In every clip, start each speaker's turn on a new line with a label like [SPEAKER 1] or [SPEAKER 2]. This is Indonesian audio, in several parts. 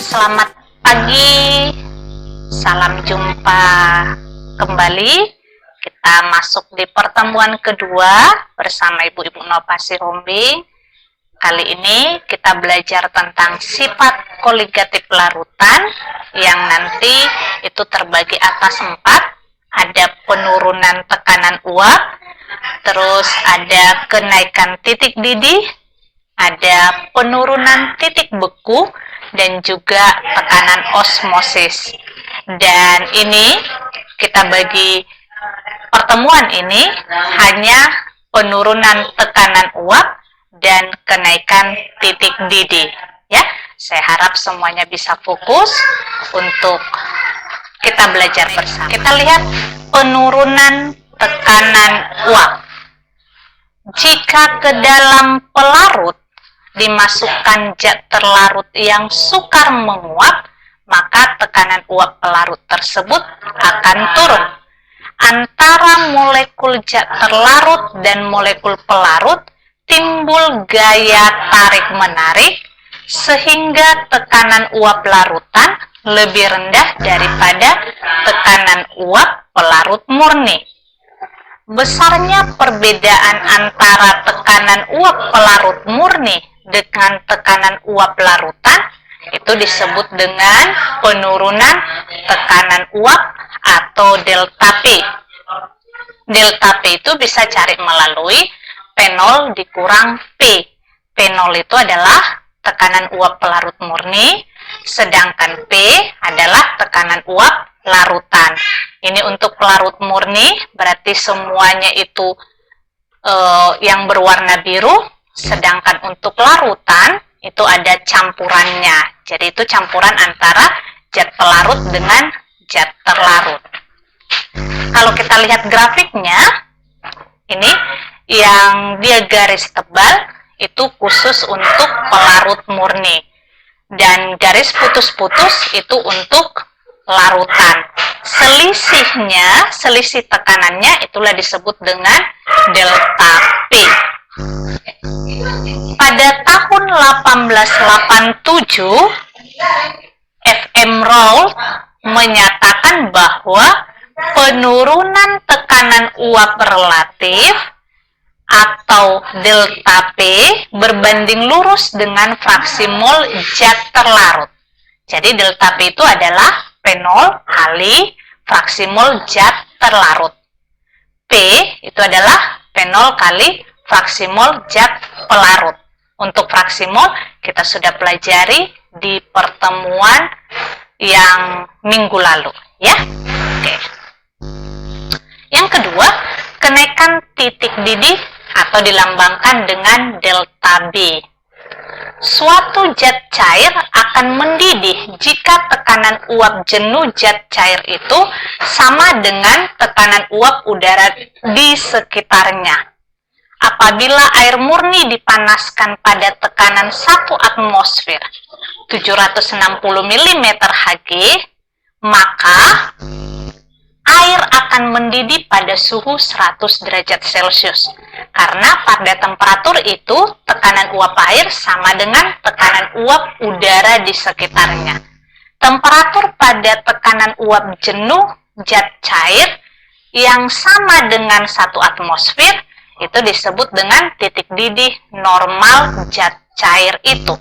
[SPEAKER 1] Selamat pagi, salam jumpa kembali. Kita masuk di pertemuan kedua bersama Ibu-Ibu Nova Sihombing. Kali ini kita belajar tentang sifat koligatif larutan yang nanti itu terbagi atas 4. Ada penurunan tekanan uap, terus ada kenaikan titik didih, ada penurunan titik beku, dan juga tekanan osmosis. Dan ini kita bagi pertemuan ini hanya penurunan tekanan uap dan kenaikan titik didih. Ya, saya harap semuanya bisa fokus untuk kita belajar bersama. Kita lihat penurunan tekanan uap. Jika ke dalam pelarut dimasukkan zat terlarut yang sukar menguap, maka tekanan uap pelarut tersebut akan turun. Antara molekul zat terlarut dan molekul pelarut timbul gaya tarik-menarik, sehingga tekanan uap larutan lebih rendah daripada tekanan uap pelarut murni. Besarnya perbedaan antara tekanan uap pelarut murni dengan tekanan uap larutan itu disebut dengan penurunan tekanan uap atau delta P. Delta P itu bisa cari melalui P0 dikurang P. P0 itu adalah tekanan uap pelarut murni, sedangkan P adalah tekanan uap larutan. Ini untuk pelarut murni, berarti semuanya itu yang berwarna biru, sedangkan untuk larutan itu ada campurannya. Jadi itu campuran antara zat pelarut dengan zat terlarut. Kalau kita lihat grafiknya, ini yang dia garis tebal itu khusus untuk pelarut murni, dan garis putus-putus itu untuk larutan. Selisih tekanannya itulah disebut dengan delta P. Pada tahun 1887, F.M. Raoult menyatakan bahwa penurunan tekanan uap relatif atau delta P berbanding lurus dengan fraksi mol zat terlarut. Jadi delta P itu adalah P0 kali fraksi mol zat terlarut. P itu adalah P0 kali fraksi mol zat pelarut. Untuk fraksi mol kita sudah pelajari di pertemuan yang minggu lalu, ya. Oke. Yang kedua, kenaikan titik didih atau dilambangkan dengan delta B. Suatu zat cair akan mendidih jika tekanan uap jenuh zat cair itu sama dengan tekanan uap udara di sekitarnya. Apabila air murni dipanaskan pada tekanan 1 atmosfer 760 mm Hg, maka air akan mendidih pada suhu 100 derajat Celcius. Karena pada temperatur itu, tekanan uap air sama dengan tekanan uap udara di sekitarnya. Temperatur pada tekanan uap jenuh zat cair yang sama dengan 1 atmosfer itu disebut dengan titik didih normal zat cair itu.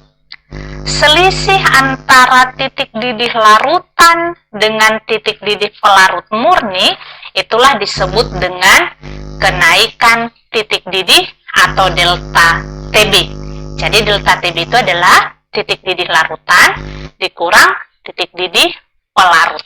[SPEAKER 1] Selisih antara titik didih larutan dengan titik didih pelarut murni itulah disebut dengan kenaikan titik didih atau delta TB. Jadi delta TB itu adalah titik didih larutan dikurang titik didih pelarut.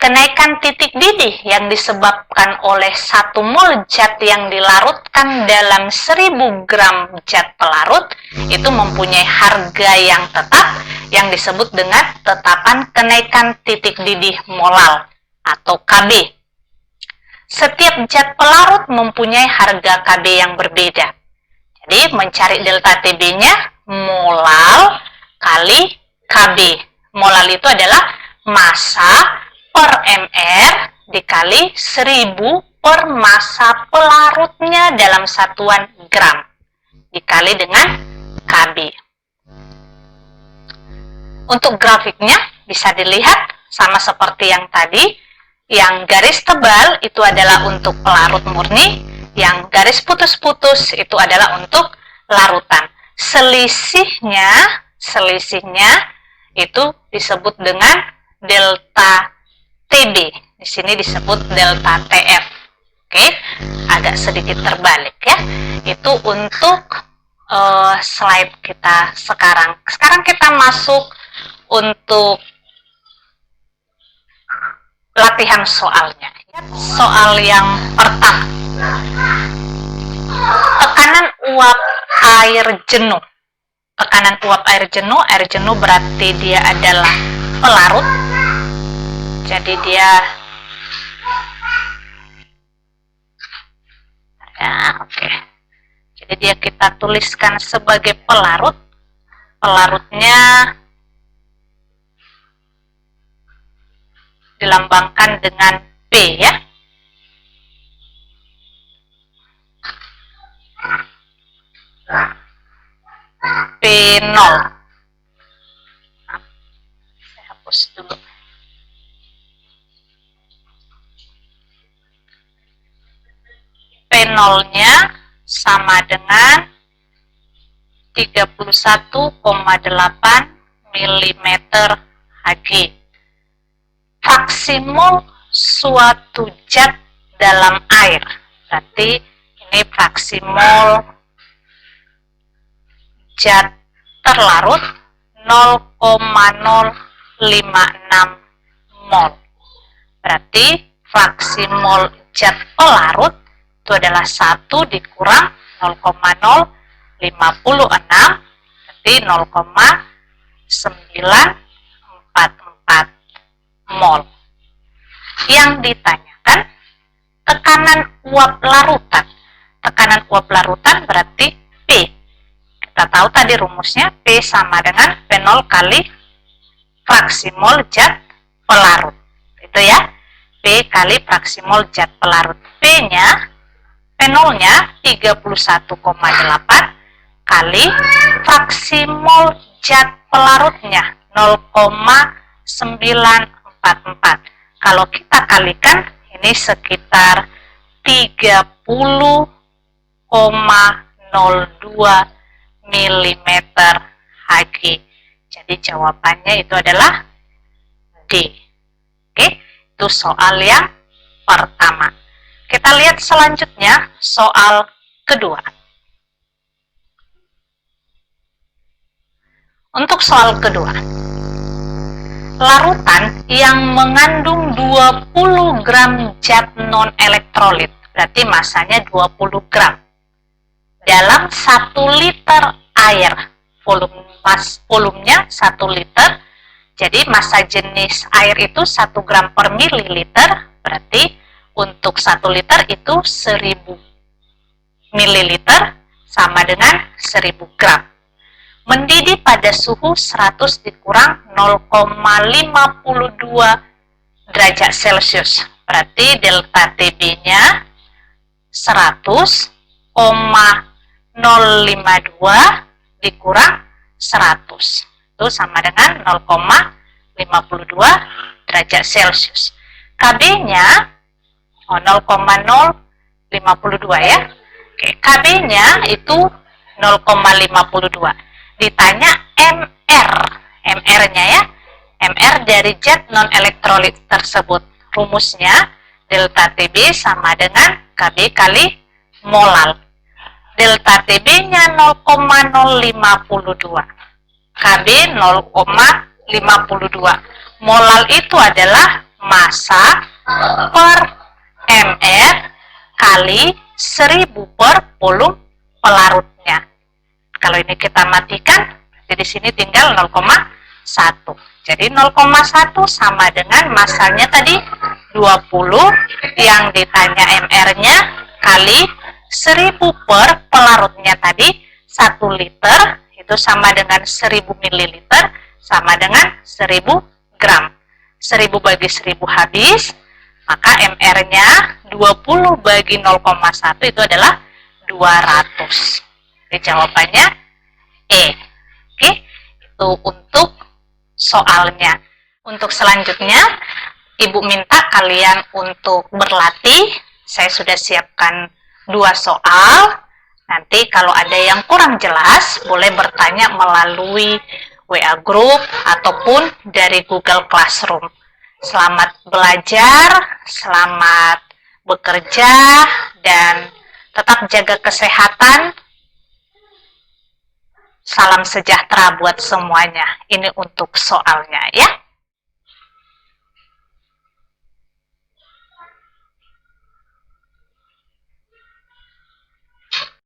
[SPEAKER 1] Kenaikan titik didih yang disebabkan oleh 1 mol zat yang dilarutkan dalam 1000 gram zat pelarut itu mempunyai harga yang tetap yang disebut dengan tetapan kenaikan titik didih molal atau KB. Setiap zat pelarut mempunyai harga KB yang berbeda. Jadi mencari delta TB-nya molal kali KB. Molal itu adalah massa per mr dikali 1000 per massa pelarutnya dalam satuan gram dikali dengan KB. Untuk grafiknya bisa dilihat sama seperti yang tadi. Yang garis tebal itu adalah untuk pelarut murni, yang garis putus-putus itu adalah untuk larutan. Selisihnya itu disebut dengan delta TB. Di sini disebut delta TF. Oke, agak sedikit terbalik ya. Itu untuk slide kita sekarang. Sekarang kita masuk untuk latihan soalnya. Soal yang pertama. Tekanan uap air jenuh. Tekanan uap air jenuh berarti dia adalah pelarut. Jadi dia oke. Jadi dia kita tuliskan sebagai pelarut. Pelarutnya dilambangkan dengan P ya. P0. Saya hapus dulu. P0-nya sama dengan 31,8 mm Hg. Fraksi mol suatu zat dalam air. Berarti ini fraksi mol zat terlarut 0,056 mol. Berarti fraksi mol zat pelarut itu adalah 1 dikurang 0,056, berarti 0,944 mol. Yang ditanyakan tekanan uap larutan. Tekanan uap larutan berarti P. Kita tahu tadi rumusnya P sama dengan P0 kali fraksi mol zat pelarut. Itu ya. P kali fraksi mol zat pelarut. P-nya P0-nya 31,8 kali fraksi mol zat pelarutnya 0,944. Kalau kita kalikan, ini sekitar 30,02 mm Hg. Jadi jawabannya itu adalah D. Oke, itu soal yang pertama. Kita lihat selanjutnya, soal kedua. Untuk soal kedua, larutan yang mengandung 20 gram zat non-elektrolit, berarti masanya 20 gram, dalam 1 liter air. Volumenya 1 liter, jadi massa jenis air itu 1 gram per mililiter, berarti untuk 1 liter itu 1000 mililiter sama dengan 1000 gram. Mendidih pada suhu 100 dikurang 0,52 derajat Celcius. Berarti delta TB-nya 100,052 dikurang 100. Itu sama dengan 0,52 derajat Celcius. KB-nya 0,052 ya. Oke, KB-nya itu 0,52. Ditanya MR-nya ya. MR dari zat non-elektrolit tersebut. Rumusnya delta TB sama dengan KB kali molal. Delta TB-nya 0,052. KB 0,52. Molal itu adalah massa per MR kali 1000 per volume pelarutnya. Kalau ini kita matikan, jadi di sini tinggal 0,1. Jadi 0,1 sama dengan massanya tadi 20, yang ditanya MR-nya kali 1000 per pelarutnya tadi 1 liter, itu sama dengan 1000 ml, sama dengan 1000 gram. 1000 bagi 1000 habis, maka MR-nya 20 bagi 0,1 itu adalah 200. Jadi jawabannya E. Oke, itu untuk soalnya. Untuk selanjutnya, Ibu minta kalian untuk berlatih. Saya sudah siapkan 2 soal. Nanti kalau ada yang kurang jelas, boleh bertanya melalui WA Group ataupun dari Google Classroom. Selamat belajar, selamat bekerja, dan tetap jaga kesehatan. Salam sejahtera buat semuanya. Ini untuk soalnya ya.